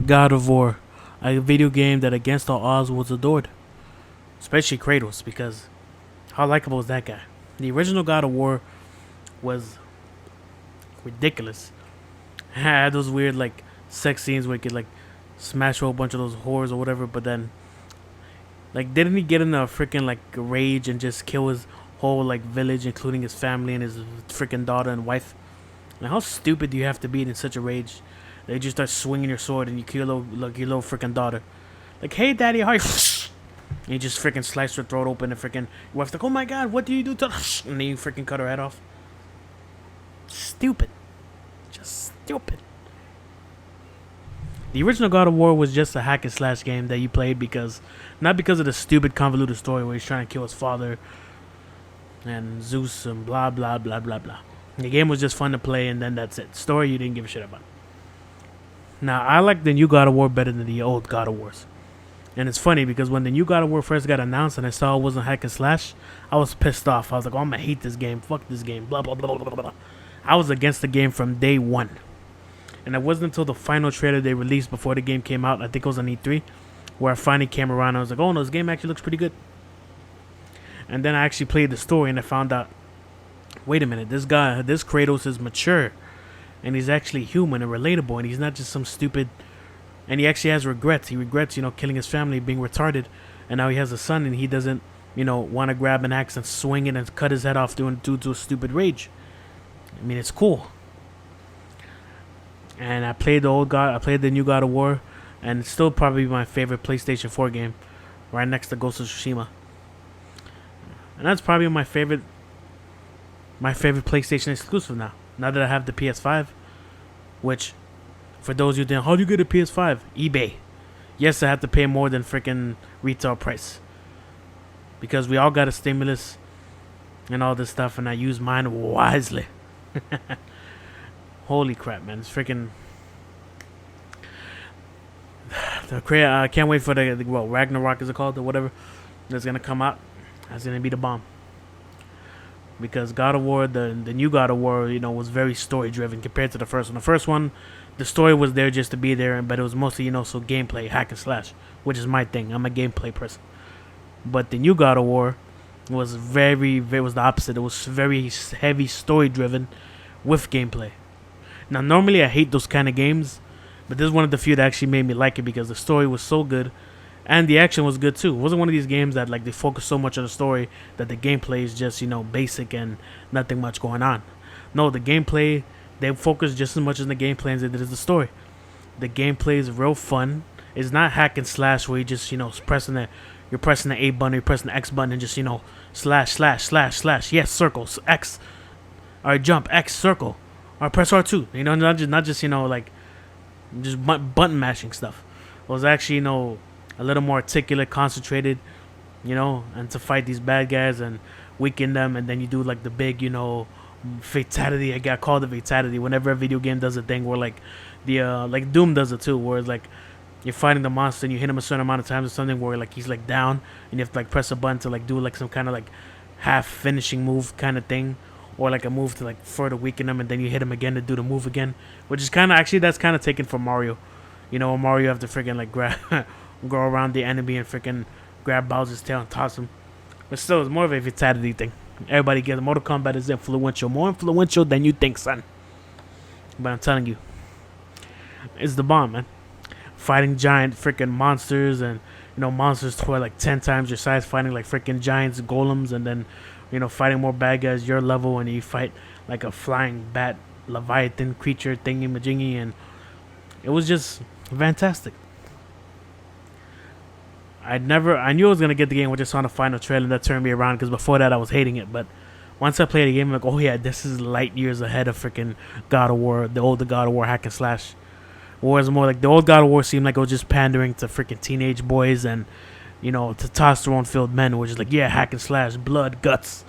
God of War, a video game that against all odds was adored, especially Kratos, because how likable was that guy? The original God of War was ridiculous. Had those weird like sex scenes where he could like smash a whole bunch of those whores or whatever, but then like didn't he get in a freaking like rage and just kill his whole like village, including his family and his freaking daughter and wife? And how stupid do you have to be in such a rage that you just start swinging your sword and you kill your little freaking daughter? Like, hey daddy, how you? And you just freaking slice her throat open and freaking your wife's like, oh my god, what do you do to? And then you freaking cut her head off. Stupid. Just stupid. The original God of War was just a hack and slash game that you played not because of the stupid convoluted story where he's trying to kill his father and Zeus and blah blah blah blah blah. The game was just fun to play and then that's it. Story you didn't give a shit about. Now I like the new God of War better than the old God of Wars. And it's funny because when the new God of War first got announced and I saw it wasn't hack and slash, I was pissed off. I was like, oh, I'm gonna hate this game. Fuck this game. Blah blah blah blah blah blah. I was against the game from day one. And it wasn't until the final trailer they released before the game came out, I think it was on E3, where I finally came around and I was like, oh no, this game actually looks pretty good. And then I actually played the story and I found out, wait a minute, this Kratos is mature. And he's actually human and relatable and he's not just some stupid... And he actually has regrets. He regrets, killing his family, being retarded. And now he has a son and he doesn't, want to grab an axe and swing it and cut his head off due to a stupid rage. I mean, it's cool. And I played the new God of War, and it's still probably my favorite PlayStation 4 game, right next to Ghost of Tsushima. And that's probably my favorite PlayStation exclusive now. Now that I have the PS5, which, for those who think, how do you get a PS5? eBay. Yes, I have to pay more than freaking retail price, because we all got a stimulus and all this stuff, and I use mine wisely. Holy crap, man! It's freaking. I can't wait for the Ragnarok is it called or whatever that's gonna come out. That's gonna be the bomb. Because God of War, the new God of War, was very story driven compared to the first one. The first one, the story was there just to be there, but it was mostly so gameplay, hack and slash, which is my thing. I'm a gameplay person. But the new God of War was was the opposite. It was very heavy story driven with gameplay. Now, normally I hate those kind of games, but this is one of the few that actually made me like it because the story was so good, and the action was good too. It wasn't one of these games that they focus so much on the story that the gameplay is just basic and nothing much going on. No, the gameplay, they focus just as much on the gameplay as they did as the story. The gameplay is real fun. It's not hack and slash where you just you're pressing the A button, you're pressing the X button, and just slash slash slash slash. Yes, circles X. All right, jump X circle. Or press R2, not just just button mashing stuff. It was actually, a little more articulate, concentrated, and to fight these bad guys and weaken them, and then you do the big, fatality. I got called a fatality whenever a video game does a thing where the Doom does it too, where it's you're fighting the monster and you hit him a certain amount of times or something where he's down and you have to press a button to do some kind of half finishing move kind of thing. Or a move to further weaken him, and then you hit him again to do the move again, which is that's kind of taken from Mario. Mario have to freaking grab, go around the enemy and freaking grab Bowser's tail and toss him. But still, it's more of a fatality thing. Everybody gets Mortal Kombat is more influential than you think, son. But I'm telling you, it's the bomb, man. Fighting giant freaking monsters and monsters who are 10 times your size, fighting freaking giants, golems, and then. Fighting more bad guys your level, and you fight a flying bat, leviathan creature thingy majingy, and it was just fantastic. I knew I was gonna get the game when I saw the final trailer, and that turned me around because before that I was hating it. But once I played the game, I'm oh yeah, this is light years ahead of freaking God of War, the older God of War hack and slash. Whereas more the old God of War seemed like it was just pandering to freaking teenage boys and. Testosterone-filled men were just yeah, hack and slash, blood, guts.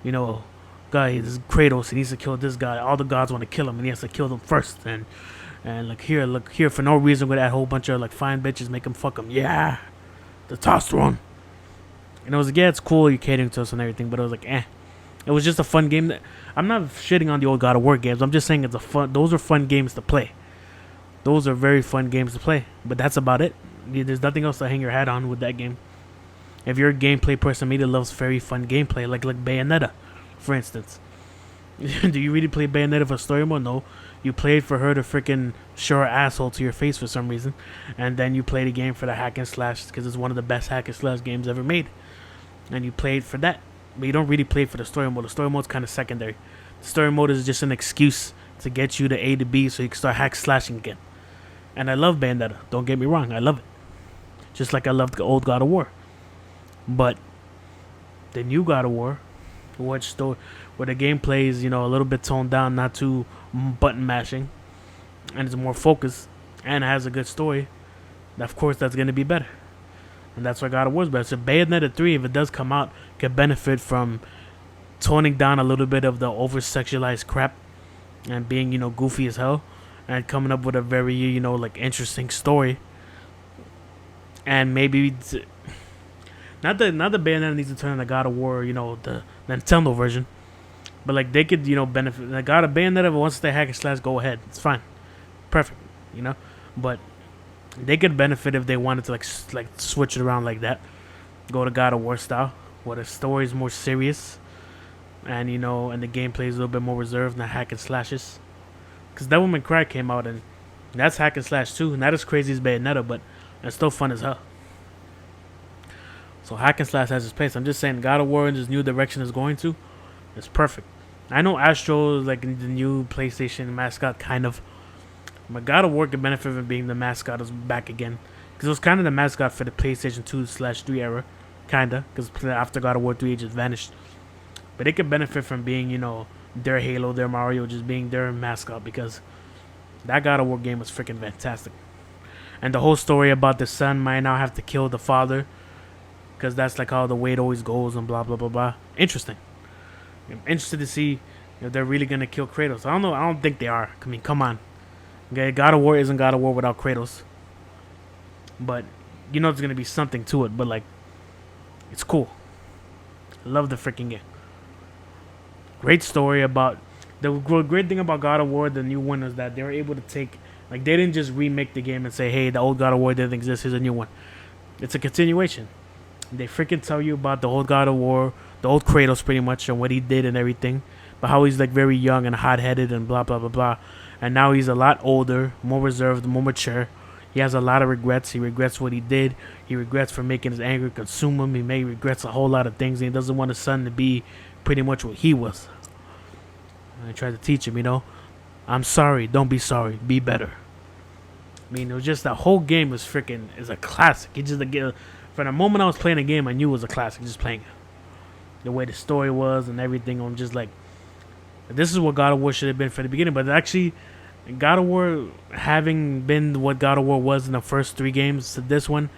Guy is Kratos, he needs to kill this guy. All the gods want to kill him, and he has to kill them first. And look here, for no reason, with that whole bunch of fine bitches, make him fuck him. Yeah, testosterone. And it was yeah, it's cool, you're catering to us and everything, but it was eh. It was just a fun game. I'm not shitting on the old God of War games. I'm just saying it's a fun. Those are fun games to play. Those are very fun games to play. But that's about it. There's nothing else to hang your hat on with that game. If you're a gameplay person, me that loves very fun gameplay, like Bayonetta, for instance. Do you really play Bayonetta for story mode? No. You played for her to freaking show her asshole to your face for some reason, and then you play the game for the hack and slash because it's one of the best hack and slash games ever made, and you played for that. But you don't really play for the story mode. The story mode's kind of secondary. The story mode is just an excuse to get you to A to B so you can start hack slashing again. And I love Bayonetta. Don't get me wrong, I love it. Just like I loved the old God of War. But the new God of War, where the gameplay is, a little bit toned down, not too button mashing, and it's more focused, and it has a good story, of course that's going to be better. And that's why God of War is better. So Bayonetta 3, if it does come out, can benefit from toning down a little bit of the over-sexualized crap and being, goofy as hell, and coming up with a very, interesting story. And maybe not that Bayonetta needs to turn into God of War, the Nintendo version, but like they could, benefit. The God of Bayonetta wants to hack and slash, go ahead, it's fine, perfect, But they could benefit if they wanted to like switch it around like that, go to God of War style, where the story is more serious, and and the gameplay is a little bit more reserved than hack and slashes. Because Devil May Cry came out and that's hack and slash too, not as crazy as Bayonetta, but it's still fun as hell. So hack and slash has its place. I'm just saying God of War in this new direction is going to, it's perfect. I know Astro is like the new PlayStation mascot, kind of. But God of War could benefit from being the mascot is back again. Because it was kind of the mascot for the PlayStation 2/3 era. Kinda. Because after God of War 3 it just vanished. But it could benefit from being, their Halo, their Mario, just being their mascot. Because that God of War game was freaking fantastic. And the whole story about the son might now have to kill the father. Because that's like how the way it always goes and blah, blah, blah, blah. Interesting. I'm interested to see if they're really going to kill Kratos. I don't know. I don't think they are. I mean, come on. Okay, God of War isn't God of War without Kratos. But, there's going to be something to it. But, like, it's cool. I love the freaking game. Great story about... The great thing about God of War, the new one, is that they were able to take... Like, they didn't just remake the game and say, hey, the old God of War didn't exist, here's a new one. It's a continuation. They freaking tell you about the old God of War, the old Kratos pretty much, and what he did and everything. But how he's, like, very young and hot-headed and blah, blah, blah, blah. And now he's a lot older, more reserved, more mature. He has a lot of regrets. He regrets what he did. He regrets for making his anger consume him. He may regrets a whole lot of things. And he doesn't want his son to be pretty much what he was. And I tried to teach him, I'm sorry. Don't be sorry. Be better. I mean, it was just that whole game was freaking is a classic. It just from the moment I was playing the game, I knew it was a classic. Just playing it, the way the story was and everything. I'm just like, this is what God of War should have been from the beginning. But actually, God of War having been what God of War was in the first 3 games to this one,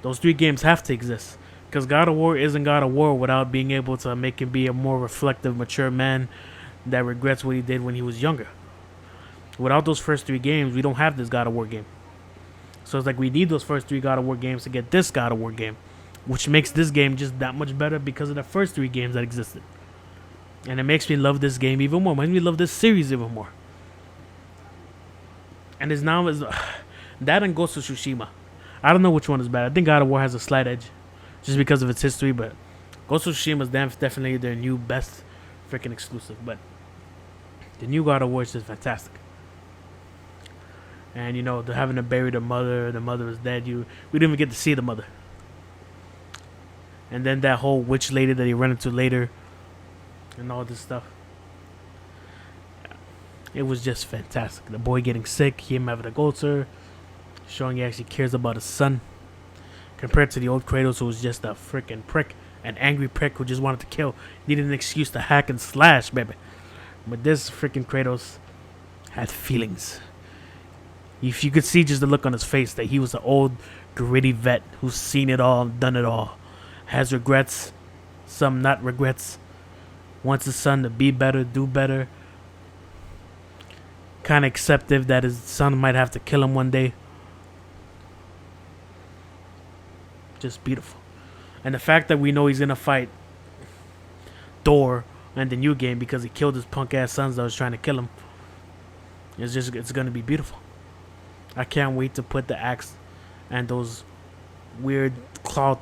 those 3 games have to exist. Because God of War isn't God of War without being able to make him be a more reflective, mature man that regrets what he did when he was younger. Without those first 3 games, we don't have this God of War game. So it's like we need those first 3 God of War games to get this God of War game, which makes this game just that much better because of the first 3 games that existed. And it makes me love this game even more. It makes me love this series even more. And it's now that and Ghost of Tsushima. I don't know which one is better. I think God of War has a slight edge just because of its history, but Ghost of Tsushima is definitely their new best freaking exclusive. But the new God of War is just fantastic. And they're having to bury the mother is dead. We didn't even get to see the mother. And then that whole witch lady that he ran into later and all this stuff. It was just fantastic. The boy getting sick, him having to go to her, showing he actually cares about his son. Compared to the old Kratos, who was just a freaking prick, an angry prick who just wanted to kill. Needed an excuse to hack and slash, baby. But this freaking Kratos had feelings. If you could see just the look on his face that he was an old, gritty vet who's seen it all, done it all. Has regrets, some not regrets. Wants his son to be better, do better. Kind of acceptive that his son might have to kill him one day. Just beautiful. And the fact that we know he's going to fight Thor and the new game because he killed his punk ass sons that was trying to kill him. It's gonna be beautiful. I can't wait to put the axe and those weird claw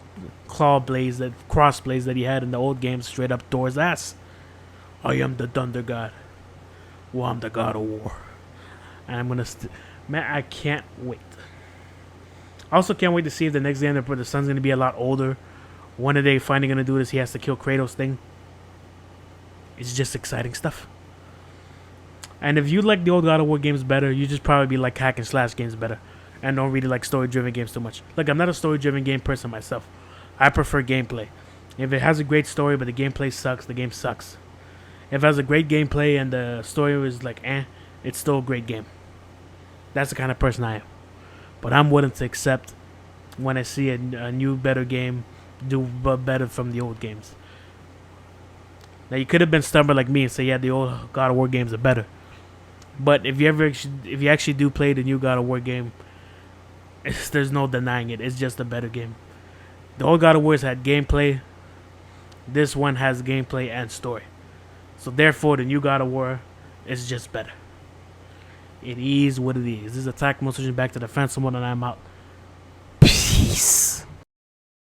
blades, that cross blades that he had in the old games, straight up Thor's ass. I am the Thunder God. Well, I'm the God of War. And I'm gonna man, I can't wait. I also can't wait to see if the next game the son's gonna be a lot older. One of they finally gonna do this, he has to kill Kratos thing. It's just exciting stuff. And if you like the old God of War games better, you just probably be like hack and slash games better, and don't really like story-driven games too much. Look, I'm not a story-driven game person myself. I prefer gameplay. If it has a great story but the gameplay sucks, the game sucks. If it has a great gameplay and the story is like it's still a great game. That's the kind of person I am. But I'm willing to accept when I see a new, better game do better from the old games. Now, you could have been stubborn like me and say, yeah, the old God of War games are better. But if you actually do play the new God of War game, there's no denying it. It's just a better game. The old God of Wars had gameplay. This one has gameplay and story. So therefore, the new God of War is just better. It is what it is. This is Attack, switching back to the defensive mode, and I'm out.